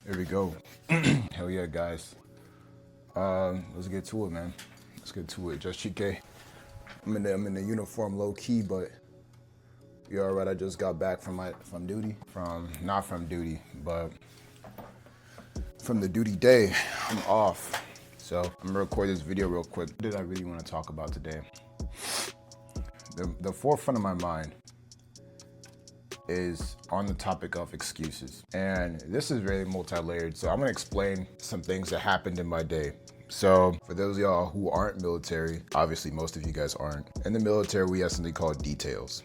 Here we go. Hell yeah, guys. Let's get to it, man. Let's get to it. Just chike. I'm in the uniform, low key, but you're all right. I just got back from duty. Not from duty, but from the duty day. I'm off, so I'm gonna record this video real quick. What did I really want to talk about today? The forefront of my mind is on the topic of excuses. And this is very multi-layered, so I'm gonna explain some things that happened in my day. So for those of y'all who aren't military, obviously most of you guys aren't. In the military, we have something called details.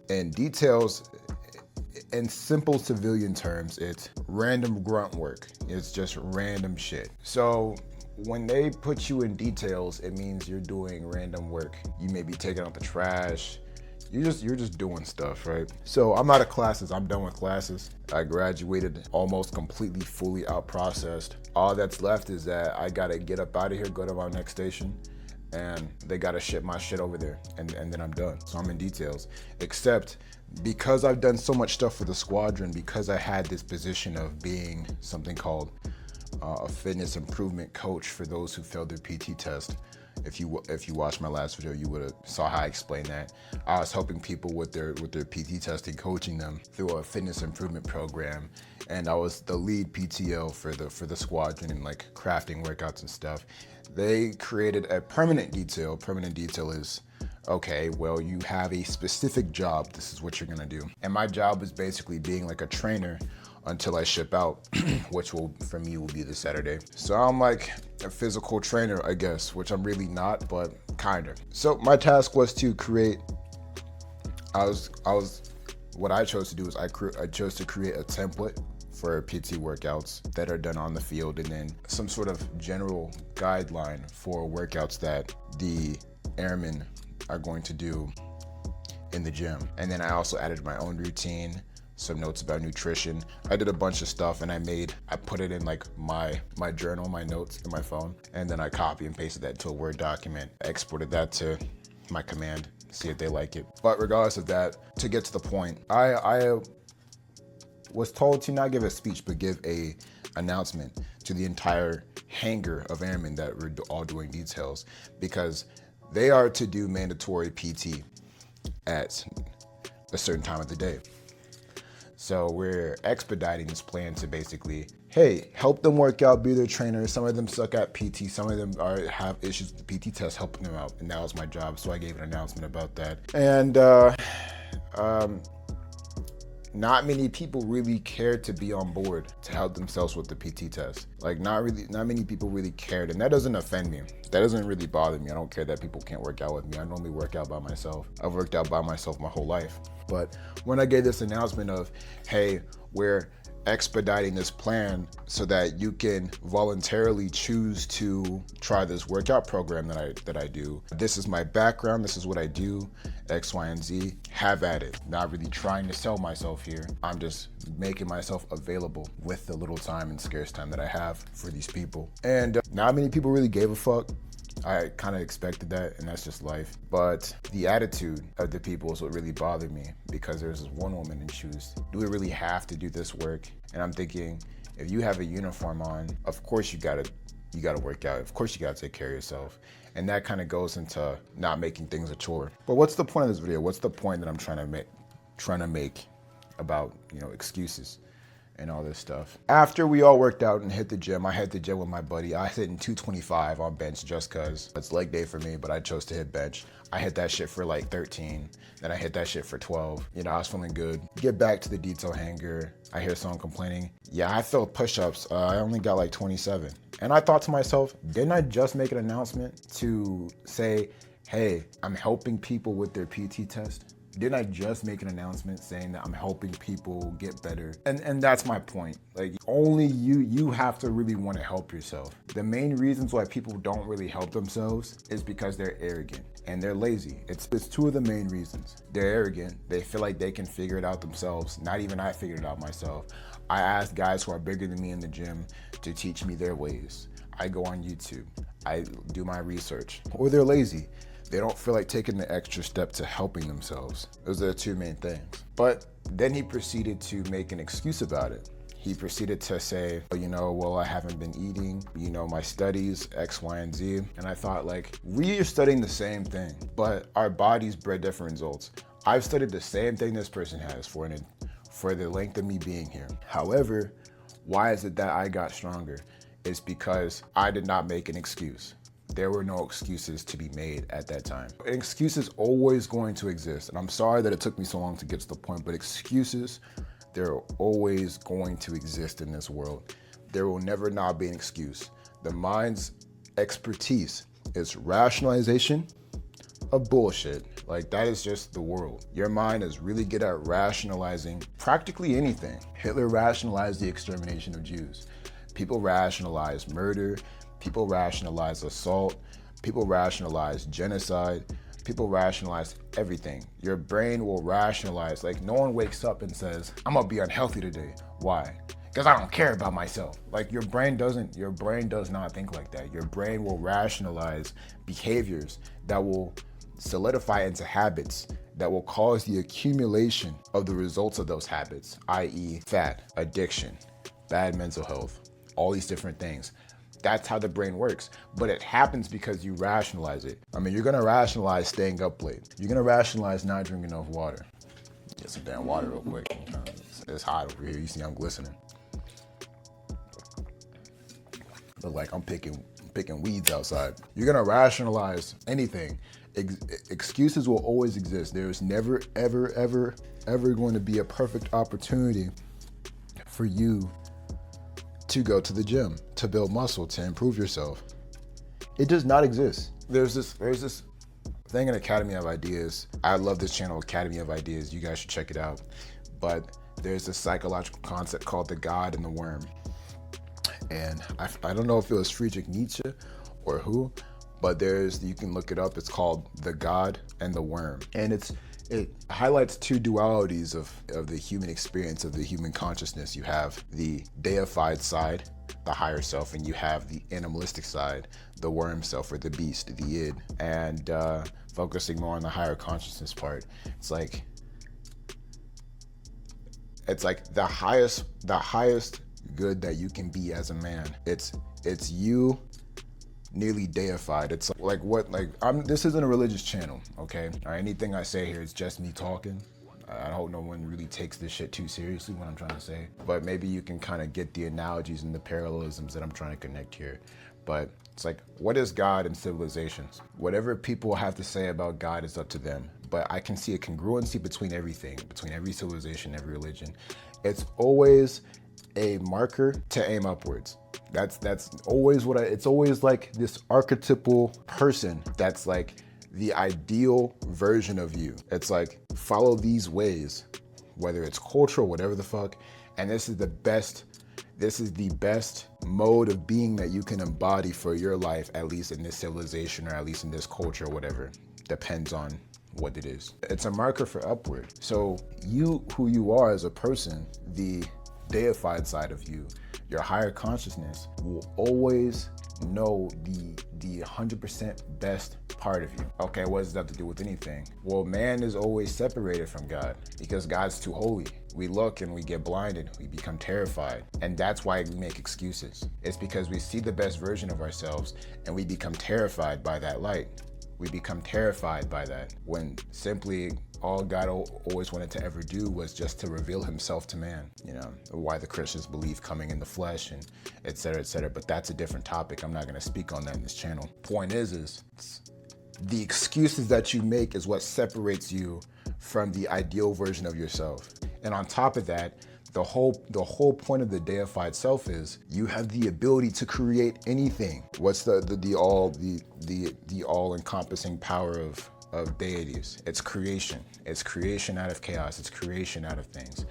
And details, in simple civilian terms, it's random grunt work. It's just random shit. So when they put you in details, it means you're doing random work. You may be taking out the trash. You're just doing stuff, right? So I'm out of classes. I'm done with classes. I graduated almost completely, fully out processed. All that's left is that I gotta get up out of here, go to my next station, and they gotta ship my shit over there, and then I'm done. So I'm in details. Except because I've done so much stuff for the squadron, because I had this position of being something called a fitness improvement coach for those who failed their PT test. If you watched my last video, you would have saw how I explained that. I was helping people with their PT testing, coaching them through a fitness improvement program, and I was the lead PTO for the squadron and like crafting workouts and stuff. They created a permanent detail. Permanent detail is, okay, well, you have a specific job. This is what you're gonna do. And my job is basically being like a trainer until I ship out, which will, for me, will be this Saturday. So I'm like a physical trainer, I guess, which I'm really not, but kinda. So my task was to create, what I chose to do is I chose to create a template for PT workouts that are done on the field, and then some sort of general guideline for workouts that the airmen are going to do in the gym. And then I also added my own routine, some notes about nutrition. I did a bunch of stuff, and I put it in like my journal, my notes in my phone, and then I copy and pasted that to a Word document. I exported that to my command, see if they like it. But regardless of that, to get to the point, I was told to not give a speech, but give a announcement to the entire hangar of airmen that were all doing details, because they are to do mandatory PT at a certain time of the day. So we're expediting this plan to basically, hey, help them work out, be their trainer. Some of them suck at PT, some of them have issues with the PT test, helping them out. And that was my job, so I gave an announcement about that. And not many people really cared to be on board to help themselves with the PT test. Like not many people really cared, and that doesn't offend me. That doesn't really bother me. I don't care that people can't work out with me. I normally work out by myself. I've worked out by myself my whole life. But when I gave this announcement of, hey, we're expediting this plan so that you can voluntarily choose to try this workout program that I do. This is my background, this is what I do, X, Y, and Z. Have at it. Not really trying to sell myself here. I'm just making myself available with the little time and scarce time that I have for these people. And not many people really gave a fuck. I kind of expected that, and that's just life. But the attitude of the people is what really bothered me, because there's this one woman and she was, do we really have to do this work? And I'm thinking, if you have a uniform on, of course you gotta work out. Of course you gotta take care of yourself. And that kind of goes into not making things a chore. But what's the point of this video? What's the point that I'm trying to make about, excuses and all this stuff? After we all worked out and hit the gym, I hit the gym with my buddy. I hit in 225 on bench just cause it's leg day for me, but I chose to hit bench. I hit that shit for like 13, then I hit that shit for 12. I was feeling good. Get back to the detail hangar. I hear someone complaining, yeah, I failed push-ups. I only got like 27. And I thought to myself, didn't I just make an announcement to say, hey, I'm helping people with their PT test? Didn't I just make an announcement saying that I'm helping people get better? And that's my point. Like, only you have to really want to help yourself. The main reasons why people don't really help themselves is because they're arrogant and they're lazy. It's two of the main reasons. They're arrogant. They feel like they can figure it out themselves. Not even I figured it out myself. I asked guys who are bigger than me in the gym to teach me their ways. I go on YouTube. I do my research. Or they're lazy. They don't feel like taking the extra step to helping themselves. Those are the two main things. But then he proceeded to make an excuse about it. he proceeded to say, well, I haven't been eating, my studies, X, Y, and Z. And I thought, like, we are studying the same thing, but our bodies bred different results. I've studied the same thing this person has for the length of me being here. However, why is it that I got stronger? It's because I did not make an excuse. There were no excuses to be made at that time. An excuse is always going to exist. And I'm sorry that it took me so long to get to the point, but excuses, they're always going to exist in this world. There will never not be an excuse. The mind's expertise is rationalization of bullshit. Like, that is just the world. Your mind is really good at rationalizing practically anything. Hitler rationalized the extermination of Jews. People rationalize murder. People rationalize assault. People rationalize genocide. People rationalize everything. Your brain will rationalize. Like, no one wakes up and says, I'm gonna be unhealthy today. Why? Because I don't care about myself. Like, your brain does not think like that. Your brain will rationalize behaviors that will solidify into habits that will cause the accumulation of the results of those habits, i.e. fat, addiction, bad mental health, all these different things. That's how the brain works. But it happens because you rationalize it. I mean, you're gonna rationalize staying up late. You're gonna rationalize not drinking enough water. Get some damn water real quick. It's hot over here. You see I'm glistening. Look like I'm picking weeds outside. You're gonna rationalize anything. Excuses will always exist. There's never, ever, ever, ever going to be a perfect opportunity for you to go to the gym, to build muscle, to improve yourself. It does not exist. There's this thing in Academy of Ideas. I love this channel, Academy of Ideas. You guys should check it out. But there's this psychological concept called the God and the worm. And I don't know if it was Friedrich Nietzsche or who, but you can look it up. It's called The God and the Worm. And it highlights two dualities of the human experience, of the human consciousness. You have the deified side, the higher self, and you have the animalistic side, the worm self, or the beast, the id. And focusing more on the higher consciousness part, it's like the highest good that you can be as a man. It's you nearly deified. It's this isn't a religious channel, okay? Anything I say here is just me talking. I hope no one really takes this shit too seriously what I'm trying to say, but maybe you can kind of get the analogies and the parallelisms that I'm trying to connect here. But it's like, what is God in civilizations? Whatever people have to say about God is up to them, but I can see a congruency between everything, between every civilization, every religion. It's always a marker to aim upwards. That's always it's always like this archetypal person that's like the ideal version of you. It's like, follow these ways, whether it's cultural, whatever the fuck, and this is the best mode of being that you can embody for your life, at least in this civilization or at least in this culture or whatever. Depends on what it is. It's a marker for upward. So who you are as a person, the deified side of you, your higher consciousness, will always know the 100% best part of you. Okay, what does that have to do with anything? Well, man is always separated from God because God's too holy. We look and we get blinded, we become terrified. And that's why we make excuses. It's because we see the best version of ourselves and we become terrified by that light. We become terrified by that, when simply all God always wanted to ever do was just to reveal himself to man. Why the Christians believe coming in the flesh and et cetera, but that's a different topic. I'm not gonna speak on that in this channel. Point is the excuses that you make is what separates you from the ideal version of yourself. And on top of that, the whole point of the deified self is you have the ability to create anything. What's the all-encompassing power of deities? It's creation. It's creation out of chaos. It's creation out of things.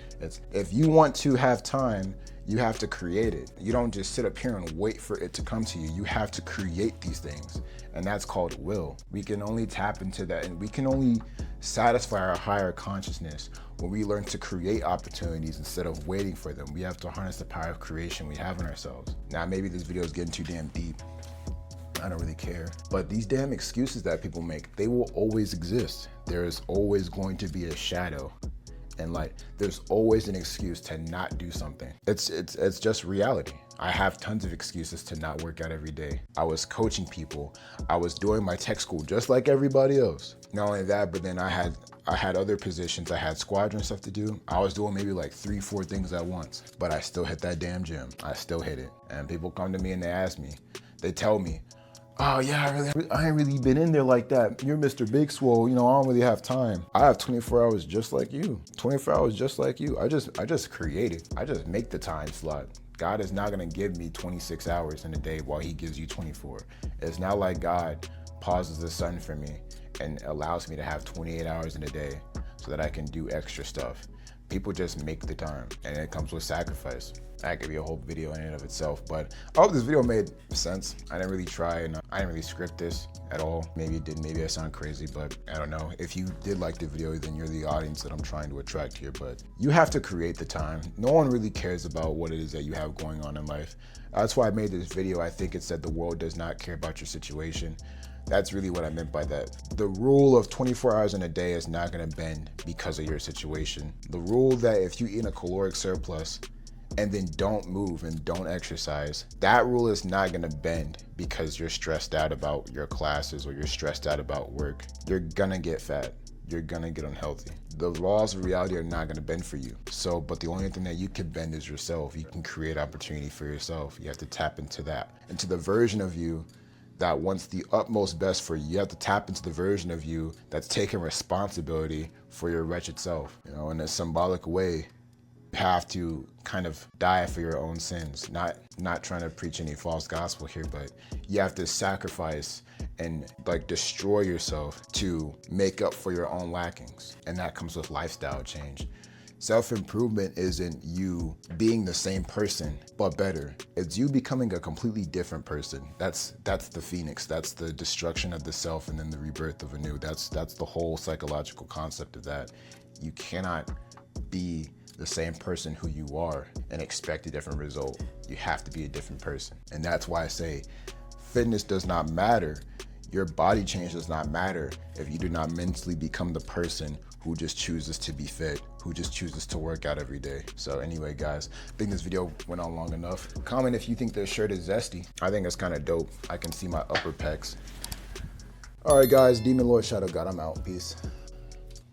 If you want to have time, you have to create it. You don't just sit up here and wait for it to come to you. You have to create these things. And that's called will. We can only tap into that, and we can only satisfy our higher consciousness when we learn to create opportunities instead of waiting for them. We have to harness the power of creation we have in ourselves. Now, maybe this video is getting too damn deep. I don't really care. But these damn excuses that people make, they will always exist. There is always going to be a shadow And like, there's always an excuse to not do something. It's just reality. I have tons of excuses to not work out every day. I was coaching people. I was doing my tech school just like everybody else. Not only that, but then I had other positions. I had squadron stuff to do. I was doing maybe like 3-4 things at once, but I still hit that damn gym. I still hit it. And people come to me and they ask me, they tell me, oh yeah, I ain't really been in there like that. You're Mr. Big Swole, I don't really have time. I have 24 hours just like you. 24 hours just like you. I just create it. I just make the time slot. God is not gonna give me 26 hours in a day while he gives you 24. It's not like God pauses the sun for me and allows me to have 28 hours in a day so that I can do extra stuff. People just make the time, and it comes with sacrifice. That could be a whole video in and of itself, but I hope this video made sense. I didn't really try, and I didn't really script this at all. Maybe it did, maybe I sound crazy, but I don't know. If you did like the video, then you're the audience that I'm trying to attract here, but you have to create the time. No one really cares about what it is that you have going on in life. That's why I made this video. I think it said the world does not care about your situation. That's really what I meant by that. The rule of 24 hours in a day is not gonna bend because of your situation. The rule that if you eat a caloric surplus and then don't move and don't exercise, that rule is not gonna bend because you're stressed out about your classes or you're stressed out about work. You're gonna get fat. You're gonna get unhealthy. The laws of reality are not gonna bend for you. But the only thing that you can bend is yourself. You can create opportunity for yourself. You have to tap into that, into the version of you that wants the utmost best for you. You have to tap into the version of you that's taking responsibility for your wretched self. In a symbolic way, you have to kind of die for your own sins. Not trying to preach any false gospel here, but you have to sacrifice and like destroy yourself to make up for your own lackings. And that comes with lifestyle change. Self-improvement isn't you being the same person, but better. It's you becoming a completely different person. That's the phoenix. That's the destruction of the self and then the rebirth of a new. That's the whole psychological concept of that. You cannot be the same person who you are and expect a different result. You have to be a different person. And that's why I say fitness does not matter. Your body change does not matter if you do not mentally become the person who just chooses to be fit, who just chooses to work out every day. So anyway, guys, I think this video went on long enough. Comment if you think this shirt is zesty. I think it's kind of dope. I can see my upper pecs. All right, guys, Demon Lord Shadow God, I'm out. Peace.